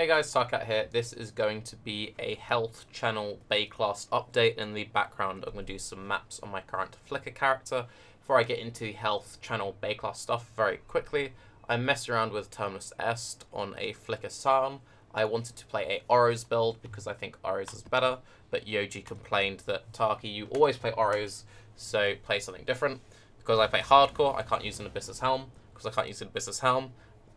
Hey guys, Tarke here. This is going to be a health channel Baeclast update. In the background, I'm going to do some maps on my current Flicker character. Before I get into the health channel Baeclast stuff very quickly, I messed around with Terminus Est on a Flicker Sarn. I wanted to play a Oros build because I think Oros is better, but Yoji complained that Tarke, you always play Oros, so play something different. Because I play hardcore, I can't use an Abyssus Helm. Because I can't use an Abyssus Helm,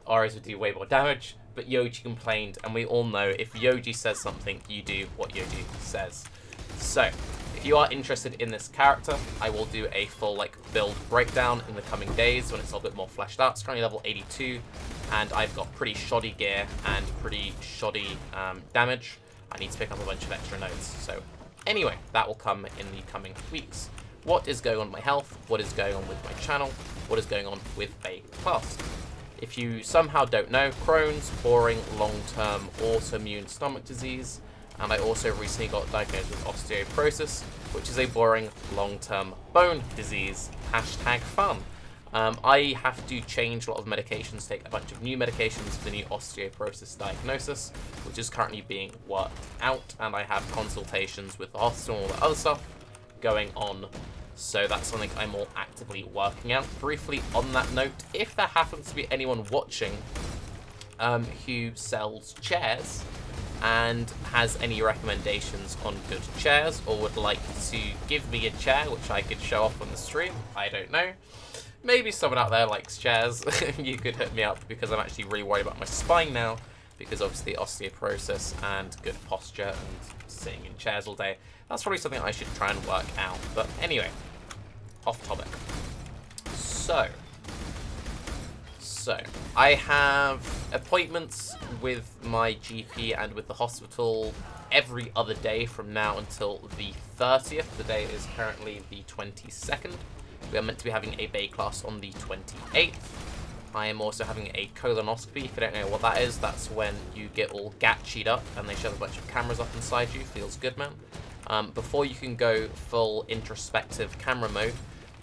Oros would do way more damage, but Yoji complained, and we all know if Yoji says something, you do what Yoji says. So, if you are interested in this character, I will do a full build breakdown in the coming days when it's a little bit more fleshed out. It's currently level 82, and I've got pretty shoddy gear and pretty shoddy damage. I need to pick up a bunch of extra nodes. So, anyway, that will come in the coming weeks. What is going on with my health? What is going on with my channel? What is going on with Baeclast? If you somehow don't know, Crohn's, boring, long-term autoimmune stomach disease, and I also recently got diagnosed with osteoporosis, which is a boring, long-term bone disease. Hashtag fun. I have to change a lot of medications, take a bunch of new medications for the new osteoporosis diagnosis, which is currently being worked out, and I have consultations with the hospital and all the other stuff going on. So that's something I'm all actively working out. Briefly on that note, if there happens to be anyone watching who sells chairs and has any recommendations on good chairs or would like to give me a chair which I could show off on the stream, I don't know. Maybe someone out there likes chairs. You could hit me up because I'm actually really worried about my spine now because obviously osteoporosis and good posture and sitting in chairs all day. That's probably something I should try and work out. But anyway, off topic. So I have appointments with my GP and with the hospital every other day from now until the 30th. The day is currently the 22nd. We are meant to be having a Baeclast on the 28th. I am also having a colonoscopy. If you don't know what that is, that's when you get all gatchied up and they shove a bunch of cameras up inside you. Feels good, man. Before you can go full introspective camera mode,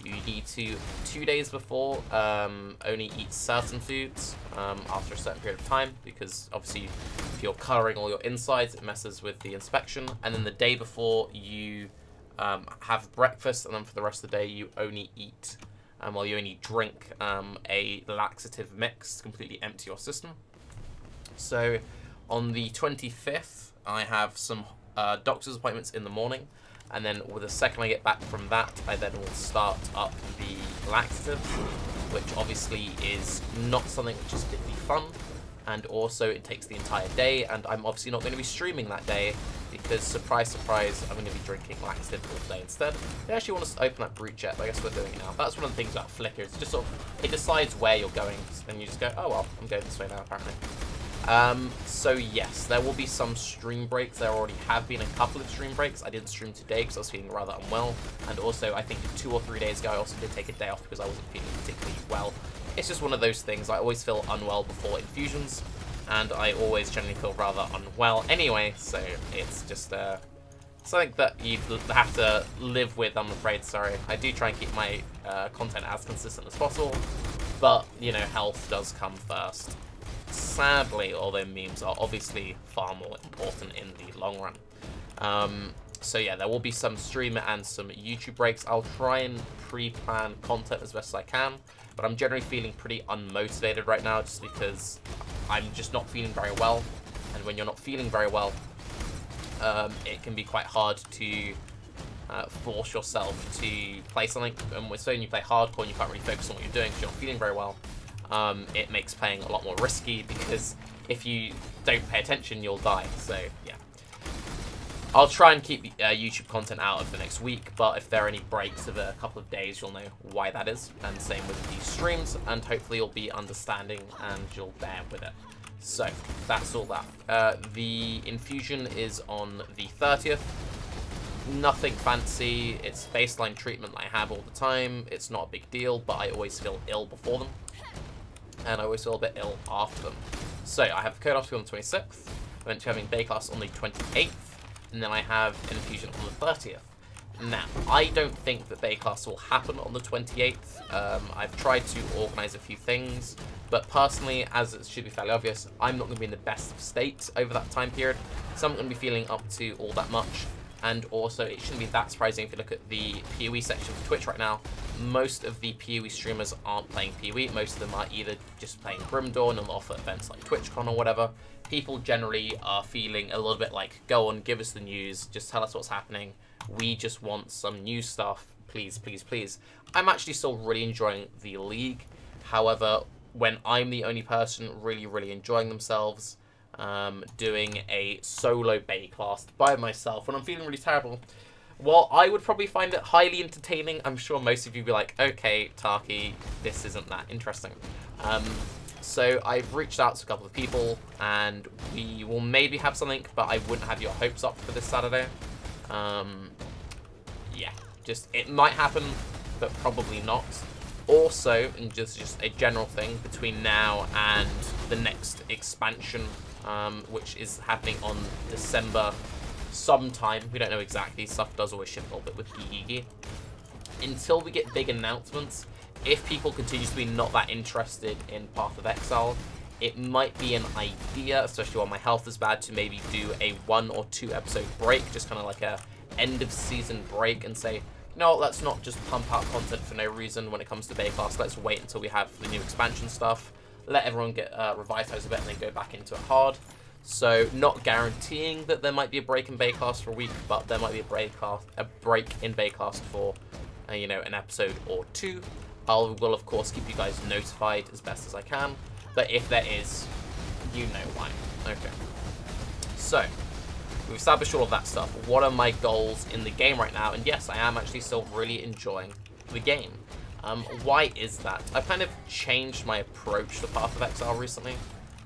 you need to, 2 days before, only eat certain foods after a certain period of time, because obviously if you're colouring all your insides, it messes with the inspection. And then the day before, you have breakfast, and then for the rest of the day, you only eat, well, you only drink a laxative mix to completely empty your system. So on the 25th, I have some doctor's appointments in the morning, and then with the second I get back from that, I then will start up the laxatives, which obviously is not something which is particularly fun, and also it takes the entire day, and I'm obviously not going to be streaming that day because, surprise, surprise, I'm going to be drinking laxative all day instead. They actually want us to open that brute jet, but I guess we're doing it now. That's one of the things about Flicker, it's just sort of, it decides where you're going, and you just go, oh well, I'm going this way now, apparently. So yes, there will be some stream breaks. There already have been a couple of stream breaks. I didn't stream today because I was feeling rather unwell, and also I think 2 or 3 days ago I also did take a day off because I wasn't feeling particularly well. It's just one of those things. I always feel unwell before infusions, and I always generally feel rather unwell anyway, so it's just something that you have to live with, I'm afraid. Sorry. I do try and keep my content as consistent as possible, but, you know, health does come first. Sadly, although memes are obviously far more important in the long run. So yeah, there will be some stream and some YouTube breaks. I'll try and pre-plan content as best as I can, but I'm generally feeling pretty unmotivated right now just because I'm just not feeling very well. And when you're not feeling very well, it can be quite hard to force yourself to play something. And when you play hardcore and you can't really focus on what you're doing because you're not feeling very well, it makes playing a lot more risky because if you don't pay attention, you'll die. So yeah, I'll try and keep YouTube content out of the next week, but if there are any breaks of a couple of days, you'll know why that is. And same with these streams, and hopefully you'll be understanding and you'll bear with it. So that's all that. The infusion is on the 30th. Nothing fancy. It's baseline treatment I have all the time. It's not a big deal, but I always feel ill before them, and I always feel a bit ill after them. So I have the colonoscopy on the 26th, I went to having Baeclast on the 28th, and then I have an infusion on the 30th. Now, I don't think that Baeclast will happen on the 28th. I've tried to organise a few things, but personally, as it should be fairly obvious, I'm not going to be in the best of state over that time period, so I'm not going to be feeling up to all that much. And also, it shouldn't be that surprising if you look at the PoE section of Twitch right now. Most of the PoE streamers aren't playing PoE. Most of them are either just playing Grimdawn and off at events like TwitchCon or whatever. People generally are feeling a little bit like, go on, give us the news, just tell us what's happening. We just want some new stuff, please, please, please. I'm actually still really enjoying the league. However, when I'm the only person really enjoying themselves, doing a solo Baeclast by myself when I'm feeling really terrible, while I would probably find it highly entertaining, I'm sure most of you would be like, okay, Tarke, this isn't that interesting. So I've reached out to a couple of people, and we will maybe have something, but I wouldn't have your hopes up for this Saturday. Yeah, just, it might happen, but probably not. Also, and just a general thing, between now and the next expansion, which is happening on December sometime, we don't know exactly, stuff does always shift a little bit with GEG. Until we get big announcements, if people continue to be not that interested in Path of Exile, it might be an idea, especially while my health is bad, to maybe do a 1 or 2 episode break, just kind of like a end of season break, and say, no, let's not just pump out content for no reason when it comes to Baeclast. Let's wait until we have the new expansion stuff, let everyone get revitalized a bit, and then go back into it hard. So, not guaranteeing that there might be a break in Baeclast for a week, but there might be a break in Baeclast for, you know, an episode or 2. I will, of course, keep you guys notified as best as I can. But if there is, you know why. Okay. So, we've established all of that stuff. What are my goals in the game right now? And yes, I am actually still really enjoying the game. Why is that? I've kind of changed my approach to Path of Exile recently.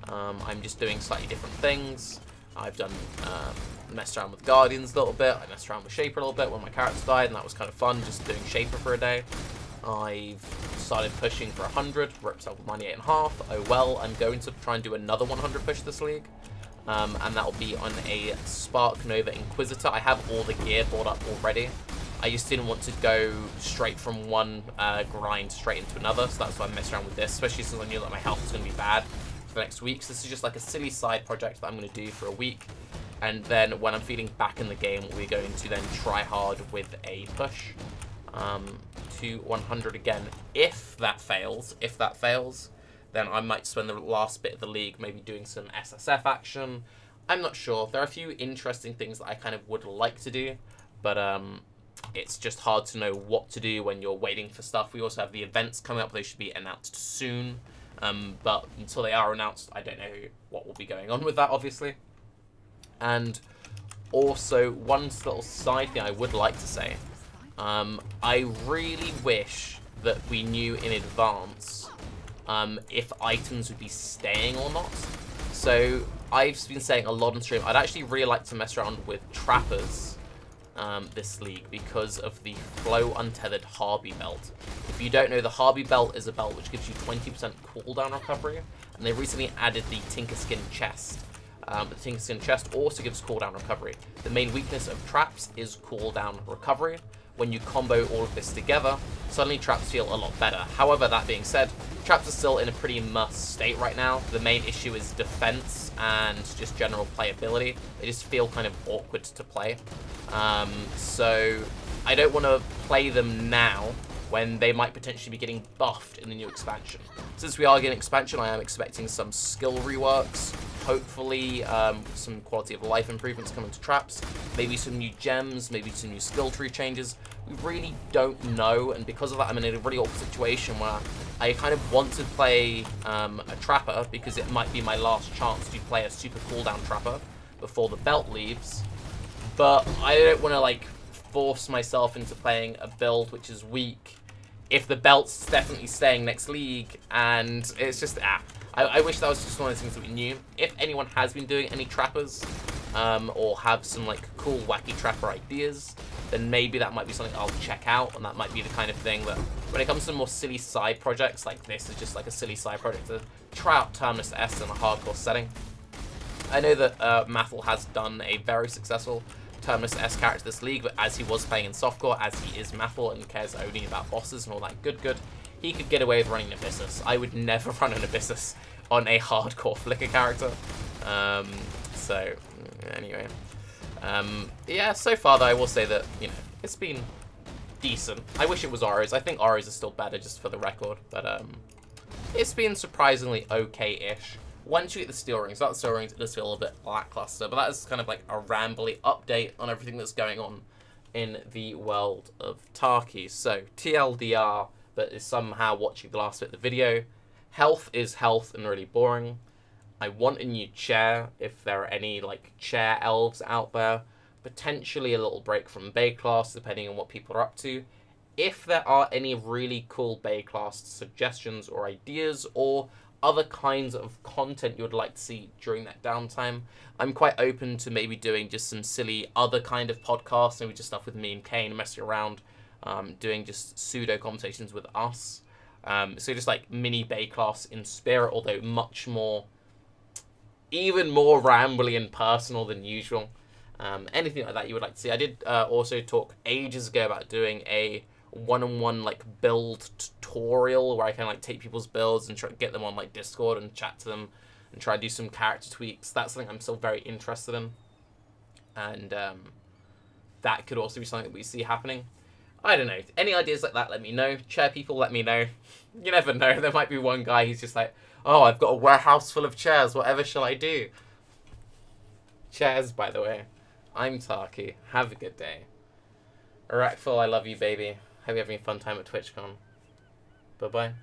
I'm just doing slightly different things. I've done messed around with Guardians a little bit. I messed around with Shaper a little bit when my character died, and that was kind of fun, just doing Shaper for a day. I've started pushing for 100, ripped up with 98.5. Oh well, I'm going to try and do another 100 push this league. And that will be on a Spark Nova Inquisitor. I have all the gear bought up already. I just didn't want to go straight from one grind straight into another, so that's why I messed around with this, especially since I knew that my health was going to be bad for the next week. So this is just like a silly side project that I'm going to do for a week. And then when I'm feeling back in the game, we're going to then try hard with a push to 100 again. If that fails, then I might spend the last bit of the league maybe doing some SSF action. I'm not sure. There are a few interesting things that I kind of would like to do, but it's just hard to know what to do when you're waiting for stuff. We also have the events coming up. They should be announced soon, but until they are announced, I don't know what will be going on with that, obviously. And also, one little side thing I would like to say, I really wish that we knew in advance if items would be staying or not. So I've been saying a lot on stream, I'd actually really like to mess around with trappers this league because of the flow untethered Harby belt. If you don't know, the Harby belt is a belt which gives you 20% cooldown recovery, and they recently added the Tinkerskin chest. The Tinkerskin chest also gives cooldown recovery. The main weakness of traps is cooldown recovery. When you combo all of this together, suddenly traps feel a lot better. However, that being said, traps are still in a pretty must state right now. The main issue is defense and just general playability. They just feel kind of awkward to play. So I don't want to play them now when they might potentially be getting buffed in the new expansion. Since we are getting expansion, I am expecting some skill reworks, hopefully some quality of life improvements coming to traps, maybe some new gems, maybe some new skill tree changes. We really don't know, and because of that, I'm in a really awkward situation where I kind of want to play a trapper because it might be my last chance to play a super cooldown trapper before the belt leaves, but I don't want to like force myself into playing a build which is weak if the belt's definitely staying next league, and it's just, I wish that was just one of the things that we knew. If anyone has been doing any trappers, or have some like cool wacky trapper ideas, then maybe that might be something I'll check out, and that might be the kind of thing that, when it comes to more silly side projects, like this is just like a silly side project to try out Terminus S in a hardcore setting. I know that Mathil has done a very successful terminus S character this league, but as he was playing in softcore, as he is Mathil and cares only about bosses and all that good, he could get away with running an Abyssus. I would never run an Abyssus on a hardcore Flicker character. So, anyway. Yeah, so far though, I will say that, you know, it's been decent. I wish it was Auras. I think Auras is still better, just for the record, but it's been surprisingly okay-ish. Once you get the steel rings, without the steel rings, it does feel a bit lackluster, but that is kind of like a rambly update on everything that's going on in the world of Tarke. So, TLDR, but is somehow watching the last bit of the video. Health is health and really boring. I want a new chair, if there are any, like, chair elves out there. Potentially a little break from Baeclast, depending on what people are up to. If there are any really cool Baeclast suggestions or ideas, or other kinds of content you would like to see during that downtime, I'm quite open to maybe doing just some silly other kind of podcasts, maybe just stuff with me and Kane messing around, doing just pseudo conversations with us. So just like mini Baeclast in spirit, although much more, even more rambly and personal than usual. Anything like that you would like to see. I did also talk ages ago about doing a one-on-one like build tutorial where I can like take people's builds and try to get them on like Discord and chat to them and try to do some character tweaks. That's something I'm still very interested in, and that could also be something that we see happening. I don't know. Any ideas like that, let me know. Chair people, let me know. You never know. There might be one guy who's just like, oh, I've got a warehouse full of chairs. Whatever shall I do? Chairs, by the way. I'm Tarke. Have a good day. Iraqful, I love you, baby. Hope you're having a fun time at TwitchCon. Bye-bye.